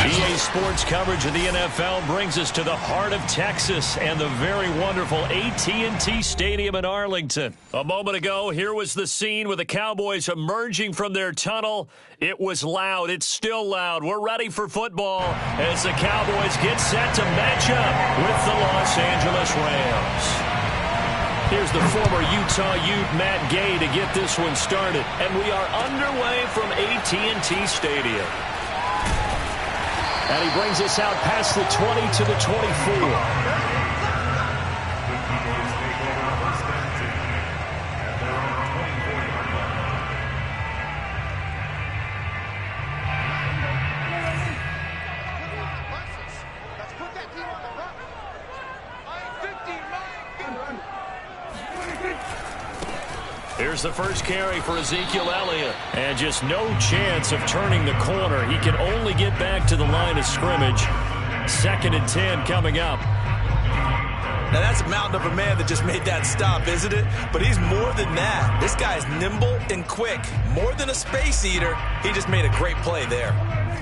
EA Sports coverage of the NFL brings us to the heart of Texas and the very wonderful AT&T Stadium in Arlington. A moment ago, here was the scene with the Cowboys emerging from their tunnel. It was loud. It's still loud. We're ready for football as the Cowboys get set to match up with the Los Angeles Rams. Here's the former Utah Ute, Matt Gay, to get this one started. And we are underway from AT&T Stadium. And he brings us out past the 20 to the 24. Here's the first carry for Ezekiel Elliott. And just no chance of turning the corner. He can only get back to the line of scrimmage. 2nd and 10 coming up. Now that's a mountain of a man that just made that stop, isn't it? But he's more than that. This guy's nimble and quick. More than a space eater. He just made a great play there.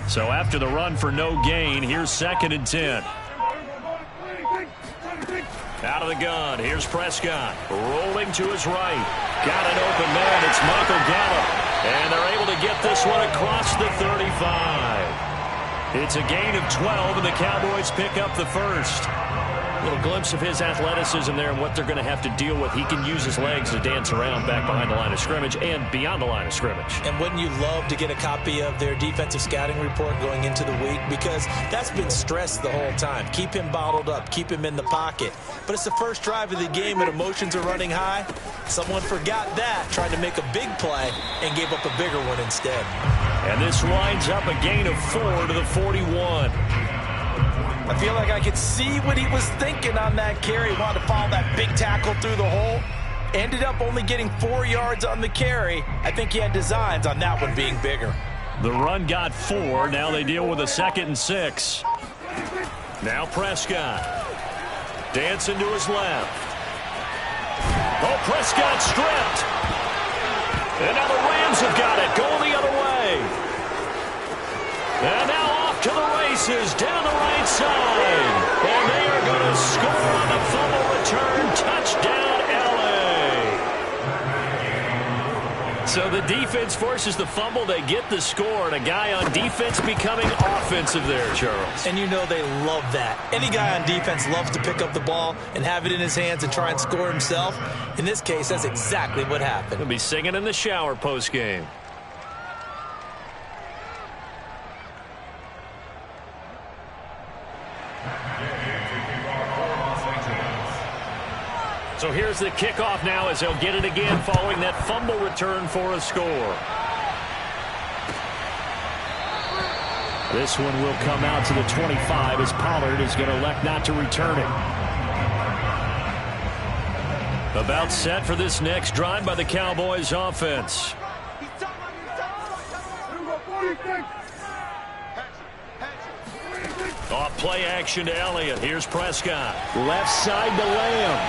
So after the run for no gain, here's 2nd and 10. Out of the gun, here's Prescott. Rolling to his right. Got an open man, it's Michael Gallup. And they're able to get this one across the 35. It's a gain of 12, and the Cowboys pick up the first. A little glimpse of his athleticism there and what they're going to have to deal with. He can use his legs to dance around back behind the line of scrimmage and beyond the line of scrimmage. And wouldn't you love to get a copy of their defensive scouting report going into the week? Because that's been stressed the whole time. Keep him bottled up. Keep him in the pocket. But it's the first drive of the game and emotions are running high. Someone forgot that, tried to make a big play, and gave up a bigger one instead. And this winds up a gain of 4 to the 41. I feel like I could see what he was thinking on that carry. He wanted to follow that big tackle through the hole. Ended up only getting 4 yards on the carry. I think he had designs on that one being bigger. The run got 4. Now they deal with a 2nd and 6. Now Prescott. Dancing to his left. Oh, Prescott stripped. And now the Rams have got it. Going the other way. And now off to the races down the right side. And they are going to score on the fumble return. Touchdown, LA. So the defense forces the fumble. They get the score. And a guy on defense becoming offensive there, Charles. And you know they love that. Any guy on defense loves to pick up the ball and have it in his hands and try and score himself. In this case, that's exactly what happened. He'll be singing in the shower post-game. So here's the kickoff now as they'll get it again following that fumble return for a score. This one will come out to the 25 as Pollard is going to elect not to return it. About set for this next drive by the Cowboys offense. Off play action to Elliott. Here's Prescott. Left side to Lamb.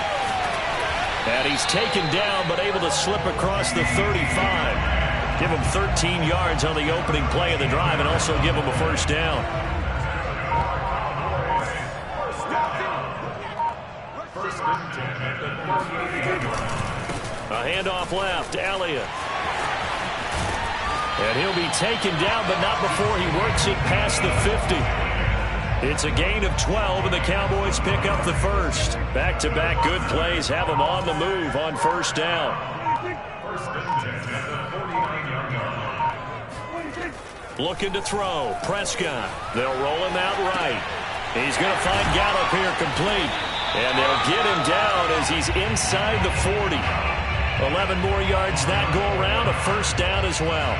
And he's taken down but able to slip across the 35. Give him 13 yards on the opening play of the drive and also give him a first down. A handoff left, Elliott. And he'll be taken down, but not before he works it past the 50. It's a gain of 12, and the Cowboys pick up the first. Back-to-back good plays have them on the move on first down. Looking to throw. Prescott. They'll roll him out right. He's going to find Gallup here complete. And they'll get him down as he's inside the 40. 11 more yards that go around, a first down as well.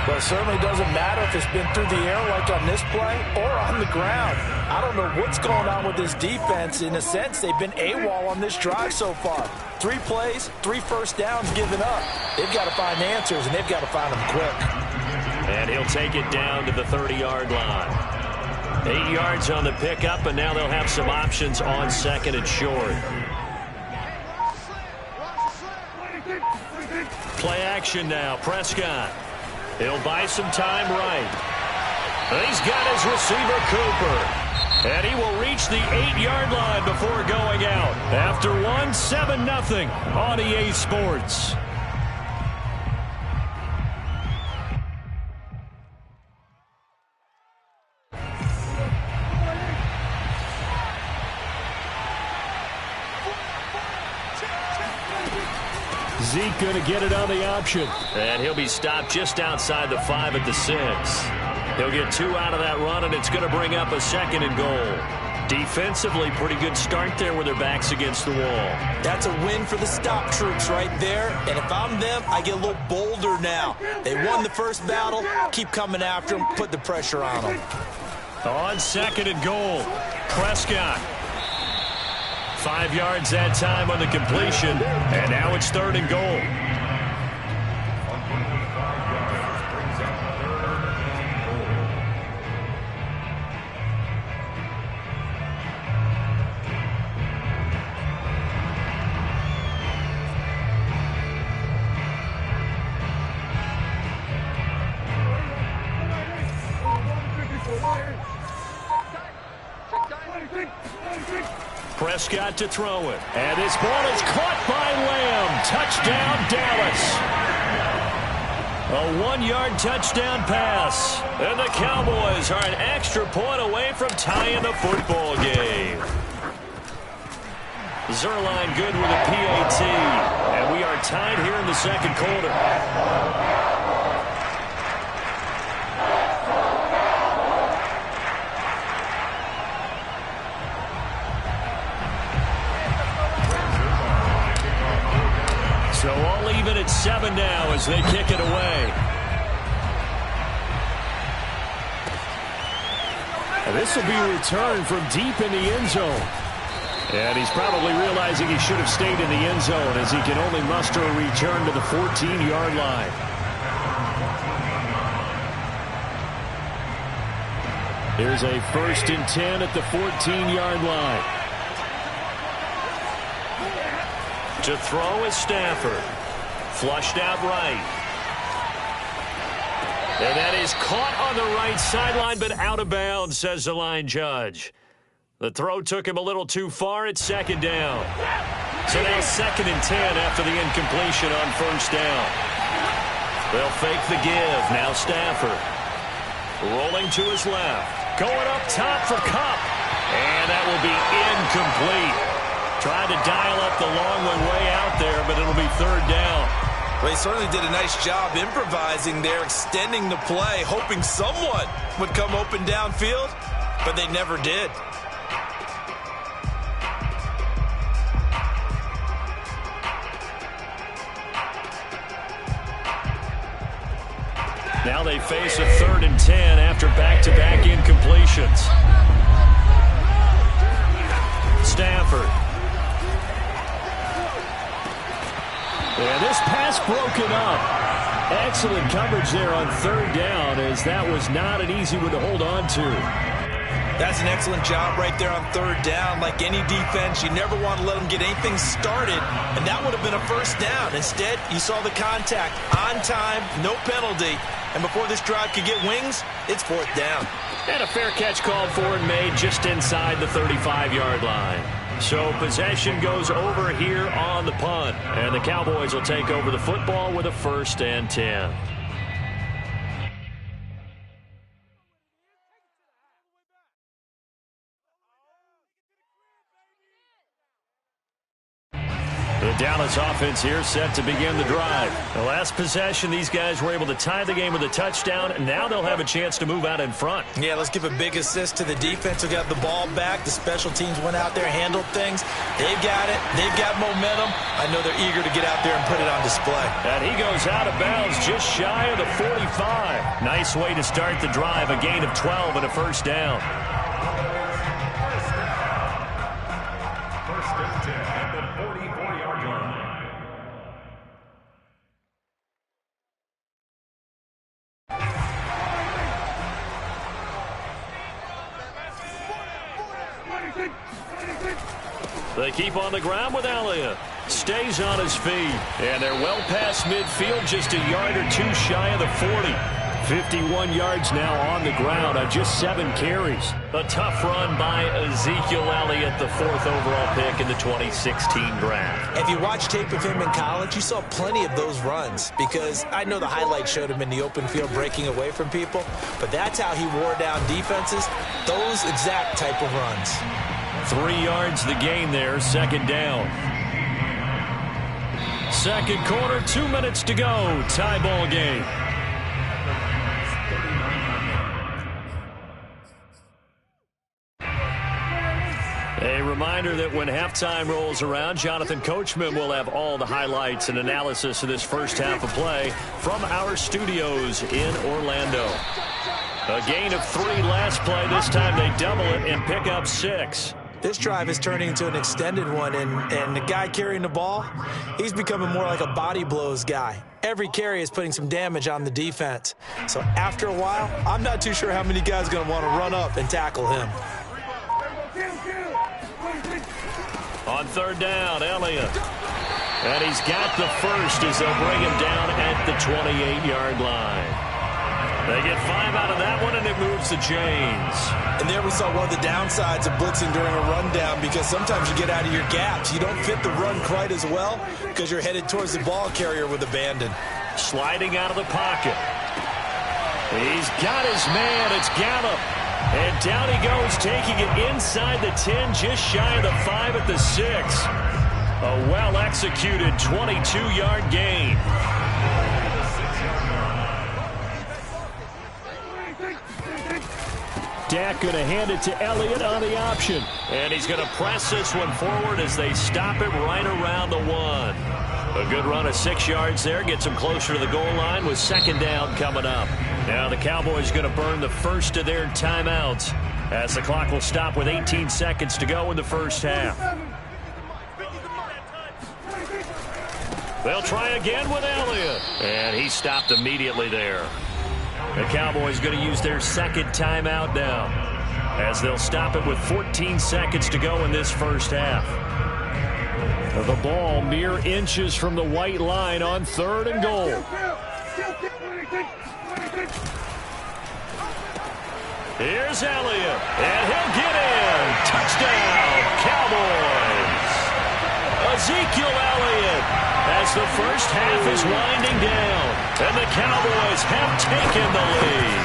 But it certainly doesn't matter if it's been through the air like on this play or on the ground. I don't know what's going on with this defense. In a sense, they've been AWOL on this drive so far. 3 plays, 3 first downs given up. They've got to find answers, and they've got to find them quick. And he'll take it down to the 30-yard line. 8 yards on the pickup, and now they'll have some options on 2nd and short. Play action now. Prescott. He'll buy some time right. He's got his receiver, Cooper. And he will reach the 8-yard line before going out. After 7-0 on EA Sports. Zeke going to get it on the option. And he'll be stopped just outside the 5 at the 6. He'll get 2 out of that run, and it's going to bring up a 2nd and goal. Defensively, pretty good start there with their backs against the wall. That's a win for the stop troops right there. And if I'm them, I get a little bolder now. They won the first battle. Keep coming after them. Put the pressure on them. On 2nd and goal, Prescott. 5 yards that time on the completion, and now it's 3rd and goal. Prescott to throw it. And this ball is caught by Lamb. Touchdown, Dallas. A 1-yard touchdown pass. And the Cowboys are an extra point away from tying the football game. Zerline good with a PAT. And we are tied here in the 2nd quarter. So all even at 7 now as they kick it away. And this will be a return from deep in the end zone. And he's probably realizing he should have stayed in the end zone as he can only muster a return to the 14-yard line. Here's a 1st and 10 at the 14-yard line. To throw is Stafford. Flushed out right. And that is caught on the right sideline, but out of bounds, says the line judge. The throw took him a little too far at 2nd down. So now 2nd and 10 after the incompletion on 1st down. They'll fake the give. Now Stafford. Rolling to his left. Going up top for Kupp. And that will be incomplete. Tried to dial up the long way out there, but it'll be 3rd down. Well, he certainly did a nice job improvising there, extending the play, hoping someone would come open downfield, but they never did. Now they face a 3rd and 10 after back-to-back incompletions. Stafford. And this pass broken up. Excellent coverage there on 3rd down, as that was not an easy one to hold on to. That's an excellent job right there on 3rd down. Like any defense, you never want to let them get anything started, and that would have been a 1st down. Instead, you saw the contact on time, no penalty, and before this drive could get wings, it's 4th down. And a fair catch called for and made just inside the 35-yard line. So possession goes over here on the punt, and the Cowboys will take over the football with a 1st and 10. The Dallas offense here set to begin the drive. The last possession, these guys were able to tie the game with a touchdown, and now they'll have a chance to move out in front. Yeah, let's give a big assist to the defense who got the ball back. The special teams went out there, handled things. They've got it. They've got momentum. I know they're eager to get out there and put it on display. And he goes out of bounds just shy of the 45. Nice way to start the drive, a gain of 12 and a 1st down. They keep on the ground with Elliott. Stays on his feet. And they're well past midfield, just a yard or two shy of the 40. 51 yards now on the ground on just 7 carries. A tough run by Ezekiel Elliott, the 4th overall pick in the 2016 draft. If you watch tape of him in college, you saw plenty of those runs, because I know the highlights showed him in the open field breaking away from people, but that's how he wore down defenses, those exact type of runs. 3 yards the gain there, 2nd down. Second quarter, 2 minutes to go. Tie ball game. A reminder that when halftime rolls around, Jonathan Coachman will have all the highlights and analysis of this first half of play from our studios in Orlando. A gain of 3 last play. This time they double it and pick up 6. This drive is turning into an extended one, and the guy carrying the ball, he's becoming more like a body blows guy. Every carry is putting some damage on the defense. So after a while, I'm not too sure how many guys are going to want to run up and tackle him. On 3rd down, Elliott. And he's got the first as they'll bring him down at the 28-yard line. They get 5 out of that one, and it moves the chains. And there we saw one of the downsides of blitzing during a rundown, because sometimes you get out of your gaps. You don't fit the run quite as well because you're headed towards the ball carrier with abandon. Sliding out of the pocket. He's got his man. It's Gallup. And down he goes, taking it inside the 10, just shy of the 5 at the 6. A well-executed 22-yard gain. Dak going to hand it to Elliott on the option. And he's going to press this one forward as they stop it right around the 1. A good run of 6 yards there. Gets him closer to the goal line with 2nd down coming up. Now the Cowboys going to burn the first of their timeouts as the clock will stop with 18 seconds to go in the first half. They'll try again with Elliott. And he stopped immediately there. The Cowboys going to use their 2nd timeout now as they'll stop it with 14 seconds to go in this first half. The ball mere inches from the white line on 3rd and goal. Here's Elliott, and he'll get in. Touchdown, Cowboys. Ezekiel Elliott as the first half is winding down, and the Cowboys have taken the lead.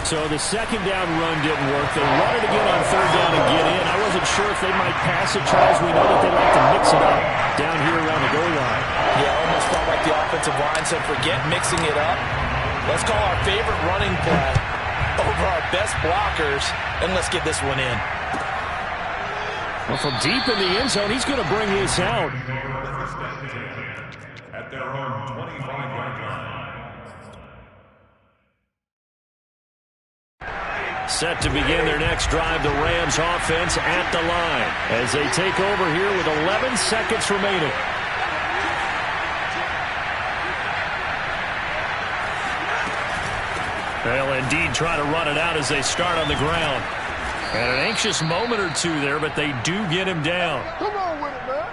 So the 2nd down run didn't work. They wanted to get on 3rd down and get in. I wasn't sure if they might pass it, Charles. We know that they like to mix it up down here around the goal line. Yeah, almost felt like the offensive line said, forget mixing it up. Let's call our favorite running play over our best blockers, and let's get this one in. Well, from deep in the end zone, he's going to bring this out. At their own 25-yard line. Set to begin their next drive, the Rams offense at the line as they take over here with 11 seconds remaining. They'll indeed try to run it out as they start on the ground. And an anxious moment or two there, but they do get him down. Come on with it, man.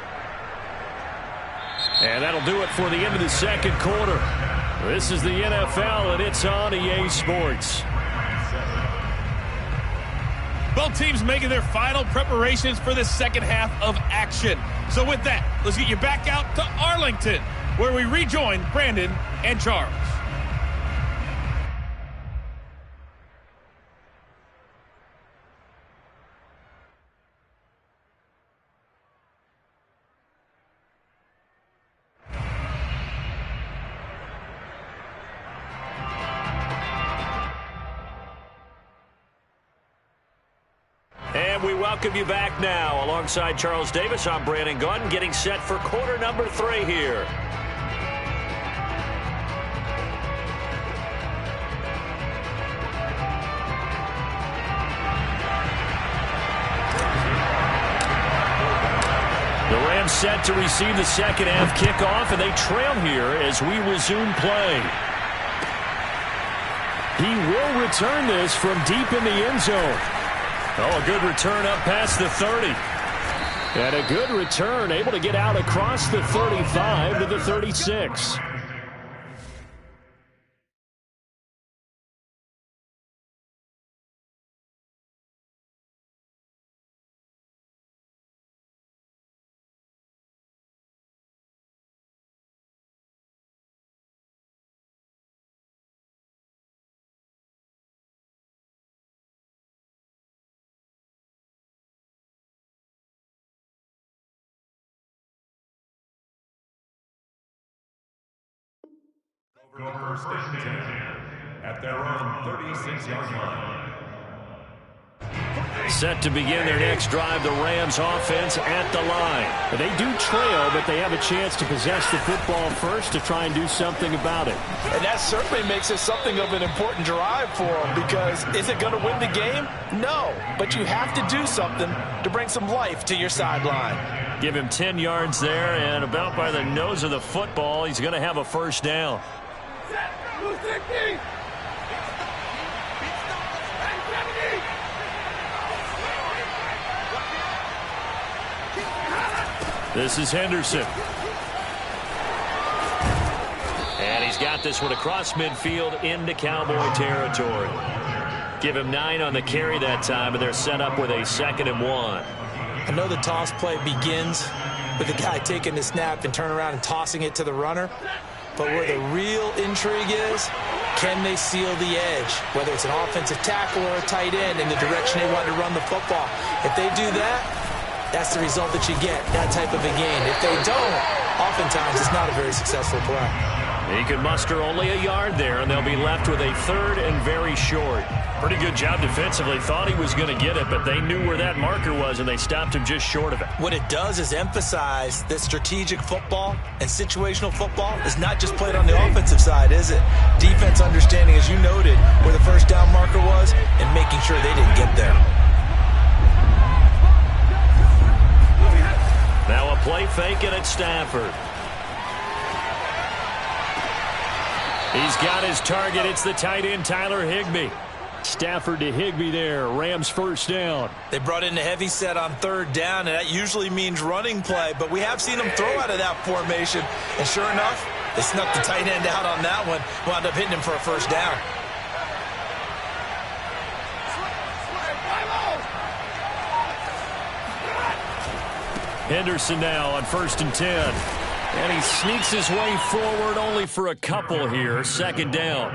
And that'll do it for the end of the second quarter. This is the NFL, and it's on EA Sports. Both teams making their final preparations for the second half of action. So with that, let's get you back out to Arlington, where we rejoin Brandon and Charles. And we welcome you back now. Alongside Charles Davis, I'm Brandon Gaudin, getting set for quarter number 3 here. The Rams set to receive the second half kickoff, and they trail here as we resume play. He will return this from deep in the end zone. Oh, a good return up past the 30. And a good return, able to get out across the 35 to the 36. Go first and 10 at their own 36-yard line. Set to begin their next drive, the Rams offense at the line. They do trail, but they have a chance to possess the football first to try and do something about it. And that certainly makes it something of an important drive for them, because is it going to win the game? No, but you have to do something to bring some life to your sideline. Give him 10 yards there, and about by the nose of the football, he's going to have a first down. This is Henderson. And he's got this one across midfield into Cowboy territory. Give him 9 on the carry that time, and they're set up with a 2nd and 1. I know the toss play begins with the guy taking the snap and turn around and tossing it to the runner. But where the real intrigue is, can they seal the edge? Whether it's an offensive tackle or a tight end in the direction they want to run the football. If they do that, that's the result that you get, that type of a game. If they don't, oftentimes it's not a very successful play. He could muster only a yard there, and they'll be left with a 3rd and very short. Pretty good job defensively. Thought he was going to get it, but they knew where that marker was, and they stopped him just short of it. What it does is emphasize that strategic football and situational football is not just played on the offensive side, is it? Defense understanding, as you noted, where the first down marker was and making sure they didn't get there. Now a play fake it at Stafford. He's got his target. It's the tight end, Tyler Higbee. Stafford to Higbee there. Rams first down. They brought in the heavy set on 3rd down, and that usually means running play, but we have seen them throw out of that formation. And sure enough, they snuck the tight end out on that one. Wound up hitting him for a first down. Henderson now on 1st and 10. And he sneaks his way forward only for a couple here. 2nd down.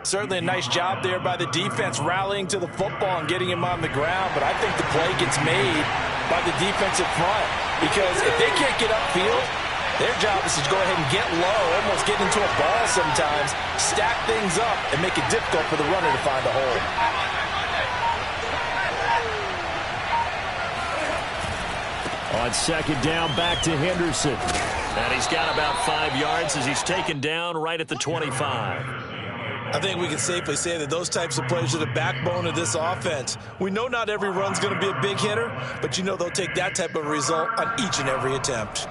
Certainly a nice job there by the defense rallying to the football and getting him on the ground, but I think the play gets made by the defensive front, because if they can't get upfield, their job is to go ahead and get low, almost get into a ball sometimes, stack things up, and make it difficult for the runner to find a hole. On 2nd down, back to Henderson. And he's got about 5 yards as he's taken down right at the 25. I think we can safely say that those types of plays are the backbone of this offense. We know not every run's going to be a big hitter, but you know they'll take that type of result on each and every attempt.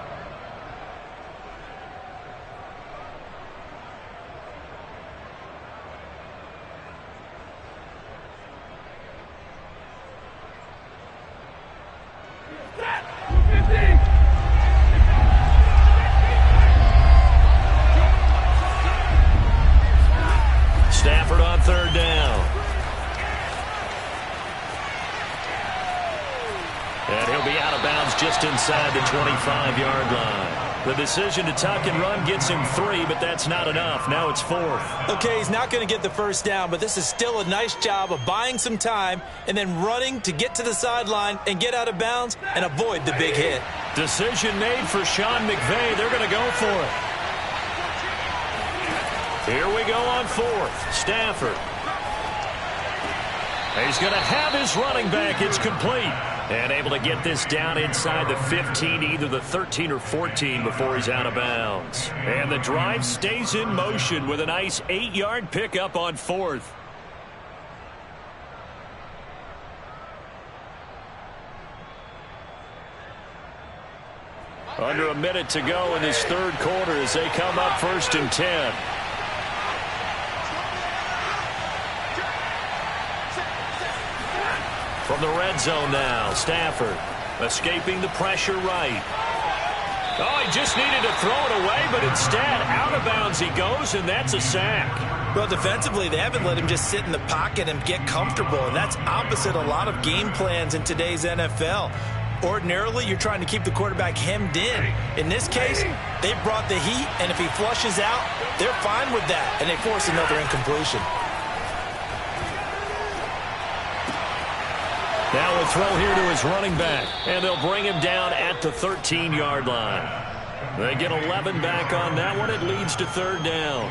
Stafford on 3rd down. And he'll be out of bounds just inside the 25-yard line. The decision to tuck and run gets him 3, but that's not enough. Now it's 4th. Okay, he's not going to get the first down, but this is still a nice job of buying some time and then running to get to the sideline and get out of bounds and avoid the big hit. Decision made for Sean McVay. They're going to go for it. Here we go on 4th. Stafford. He's going to have his running back. It's complete. And able to get this down inside the 15, either the 13 or 14 before he's out of bounds. And the drive stays in motion with a nice 8-yard pickup on 4th. Under a minute to go in this 3rd quarter as they come up 1st and 10. From the red zone now, Stafford escaping the pressure right. Oh, he just needed to throw it away, but instead, out of bounds he goes, and that's a sack. Well, defensively, they haven't let him just sit in the pocket and get comfortable, and that's opposite a lot of game plans in today's NFL. Ordinarily, you're trying to keep the quarterback hemmed in. In this case, they brought the heat, and if he flushes out, they're fine with that, and they force another incompletion. Now a throw here to his running back, and they'll bring him down at the 13-yard line. They get 11 back on that one. It leads to third down.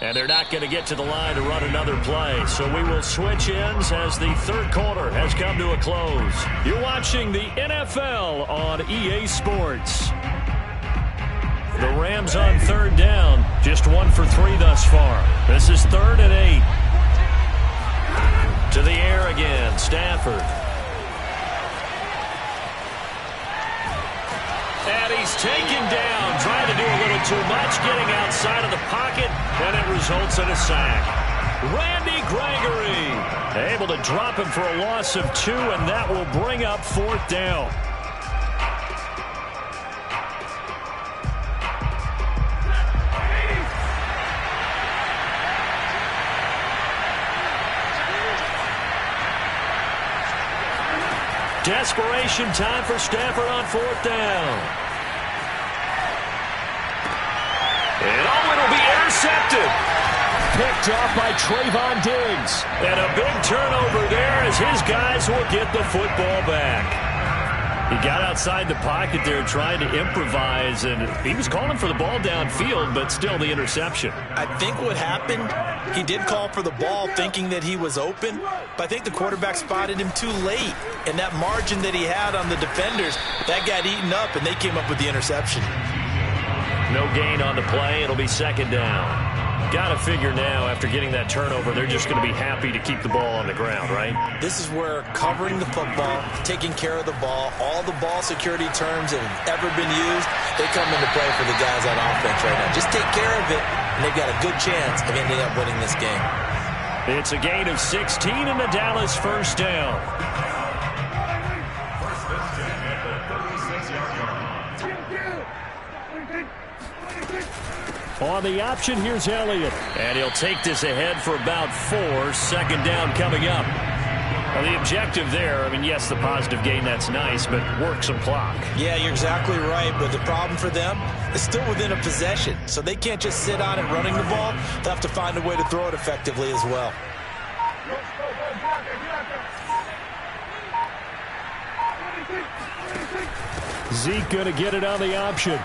And they're not going to get to the line to run another play. So we will switch ends as the third quarter has come to a close. You're watching the NFL on EA Sports. The Rams on third down. Just 1 for 3 thus far. This is 3rd and 8. To the air again. Stafford. And he's taken down, trying to do a little too much, getting outside of the pocket, and it results in a sack. Randy Gregory able to drop him for a loss of 2, and that will bring up 4th down. Desperation time for Stafford on 4th down. And it'll be intercepted. Picked off by Trayvon Diggs. And a big turnover there as his guys will get the football back. He got outside the pocket there trying to improvise, and he was calling for the ball downfield, but still the interception. I think what happened, he did call for the ball thinking that he was open, but I think the quarterback spotted him too late, and that margin that he had on the defenders, that got eaten up, and they came up with the interception. No gain on the play. It'll be 2nd down. Got to figure now, after getting that turnover, they're just going to be happy to keep the ball on the ground, right? This is where covering the football, taking care of the ball, all the ball security terms that have ever been used, they come into play for the guys on offense right now. Just take care of it, and they've got a good chance of ending up winning this game. It's a gain of 16 in the Dallas 1st down. On the option, here's Elliott. And he'll take this ahead for about 4. 2nd down coming up. Well, the objective there, I mean, yes, the positive gain, that's nice, but work some clock. Yeah, you're exactly right, but the problem for them is still within a possession. So they can't just sit on it running the ball. They'll have to find a way to throw it effectively as well. Zeke going to get it on the option.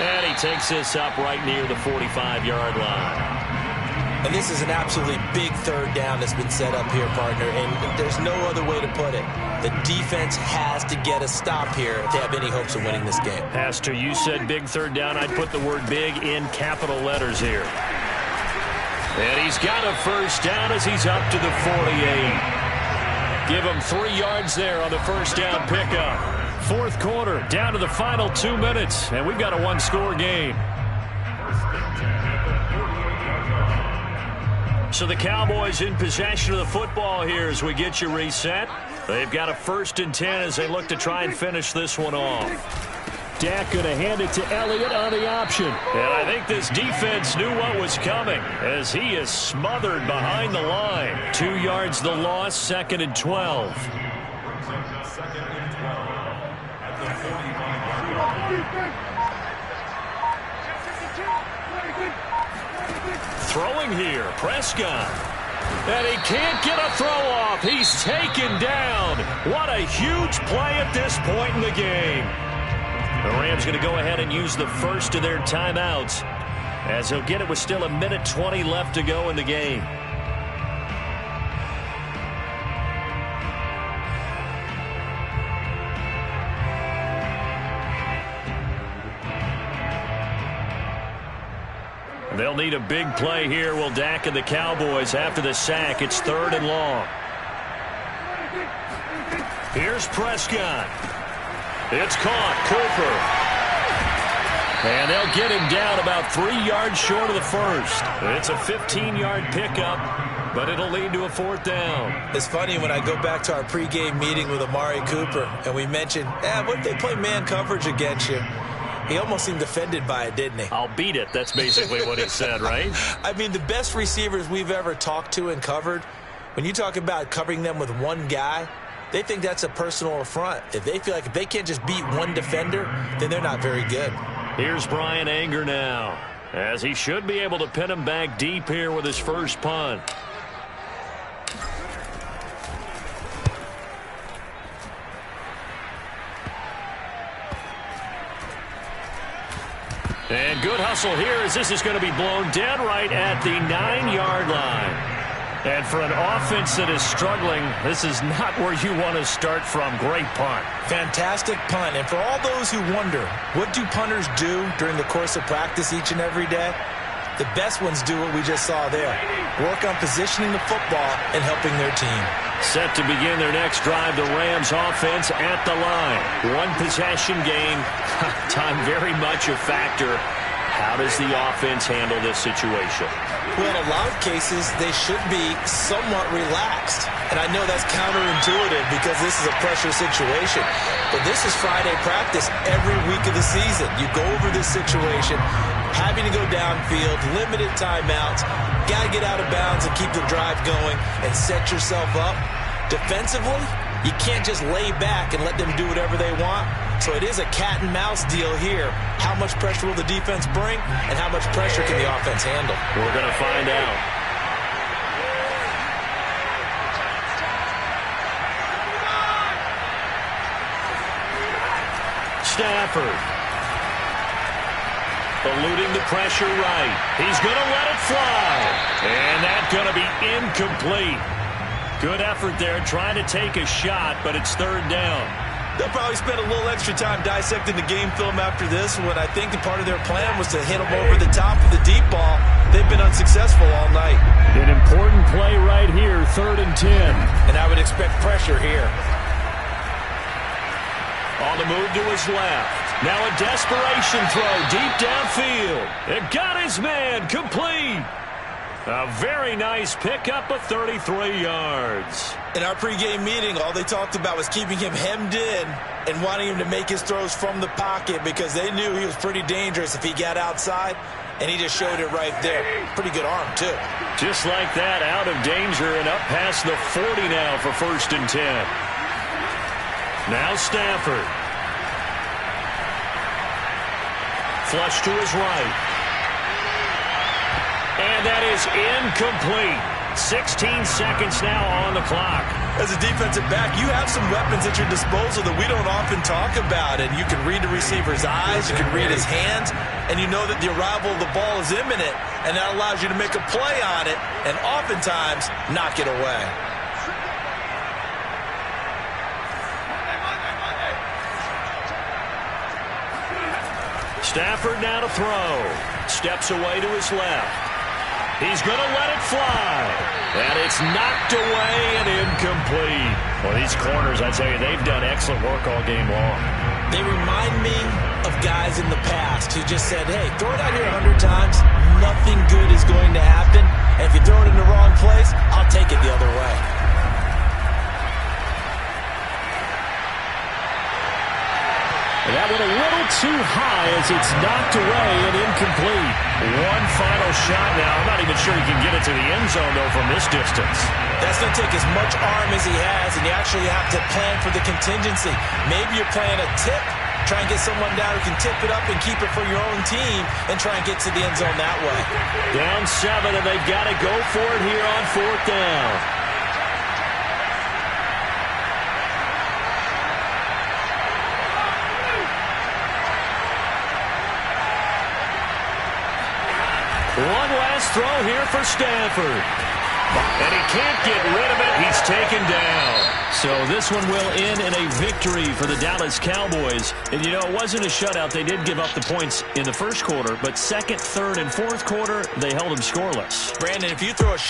And he takes this up right near the 45-yard line. And this is an absolutely big 3rd down that's been set up here, partner, and there's no other way to put it. The defense has to get a stop here if they have any hopes of winning this game. Pastor, you said big 3rd down. I'd put the word big in capital letters here. And he's got a 1st down as he's up to the 48. Give him 3 yards there on the 1st down pickup. 4th quarter, down to the final 2 minutes, and we've got a 1-score game. So the Cowboys in possession of the football here as we get you reset. They've got a 1st and 10 as they look to try and finish this one off. Dak going to hand it to Elliott on the option. And I think this defense knew what was coming as he is smothered behind the line. 2 yards the loss, 2nd and 12. Throwing here, Prescott. And he can't get a throw off. He's taken down. What a huge play at this point in the game. The Rams going to go ahead and use the first of their timeouts as he'll get it with still 1:20 left to go in the game. They'll need a big play here. Will Dak and the Cowboys after the sack. It's 3rd and long. Here's Prescott. It's caught. Cooper. And they'll get him down about 3 yards short of the 1st. It's a 15-yard pickup, but it'll lead to a 4th down. It's funny when I go back to our pregame meeting with Amari Cooper, and we mentioned, what if they play man coverage against you? He almost seemed offended by it, didn't he? I'll beat it. That's basically what he said, right? I mean, the best receivers we've ever talked to and covered, when you talk about covering them with one guy, they think that's a personal affront. If they feel like if they can't just beat one defender, then they're not very good. Here's Brian Anger now. as he should be able to pin him back deep here with his first punt. And good hustle here as this is going to be blown dead right at the 9-yard line. And for an offense that is struggling, this is not where you want to start from. Great punt. Fantastic punt. And for all those who wonder, what do punters do during the course of practice each and every day? The best ones do what we just saw there. Work on positioning the football and helping their team. Set to begin their next drive, the Rams offense at the line. One possession game. Time very much a factor. How does the offense handle this situation? Well, in a lot of cases, they should be somewhat relaxed. And I know that's counterintuitive because this is a pressure situation. But this is Friday practice every week of the season. You go over this situation, having to go downfield, limited timeouts, got to get out of bounds and keep the drive going and set yourself up. Defensively, you can't just lay back and let them do whatever they want. So it is a cat and mouse deal here. How much pressure will the defense bring, and how much pressure can the offense handle? We're going to find out. Stafford. Eluding the pressure right. He's going to let it fly. And that's going to be incomplete. Good effort there trying to take a shot, but it's third down. They'll probably spend a little extra time dissecting the game film after this when I think the part of their plan was to hit them over the top of the deep ball. They've been unsuccessful all night. An important play right here, 3rd and 10. And I would expect pressure here. On the move to his left. Now a desperation throw deep downfield. It got his man complete. A very nice pickup of 33 yards. In our pregame meeting, all they talked about was keeping him hemmed in and wanting him to make his throws from the pocket because they knew he was pretty dangerous if he got outside, and he just showed it right there. Pretty good arm, too. Just like that, out of danger and up past the 40 now for 1st and 10. Now Stafford. Flush to his right. And that is incomplete. 16 seconds now on the clock. As a defensive back, you have some weapons at your disposal that we don't often talk about. And you can read the receiver's eyes, you can read his hands, and you know that the arrival of the ball is imminent. And that allows you to make a play on it and oftentimes knock it away. Stafford now to throw. Steps away to his left. He's going to let it fly. And it's knocked away and incomplete. Well, these corners, I tell you, they've done excellent work all game long. They remind me of guys in the past who just said, hey, throw it out here 100 times. Nothing good is going to happen. And if you throw it in the wrong place, I'll take it the other way. And that went a little too high as it's knocked away and incomplete. One final shot now. I'm not even sure he can get it to the end zone, though, from this distance. That's going to take as much arm as he has, and you actually have to plan for the contingency. Maybe you're playing a tip, try and get someone down who can tip it up and keep it for your own team and try and get to the end zone that way. Down 7, and they've got to go for it here on 4th down. One last throw here for Stafford. And he can't get rid of it. He's taken down. So this one will end in a victory for the Dallas Cowboys. And, you know, it wasn't a shutout. They did give up the points in the first quarter. But 2nd, 3rd, and 4th quarter, they held them scoreless. Brandon, if you throw a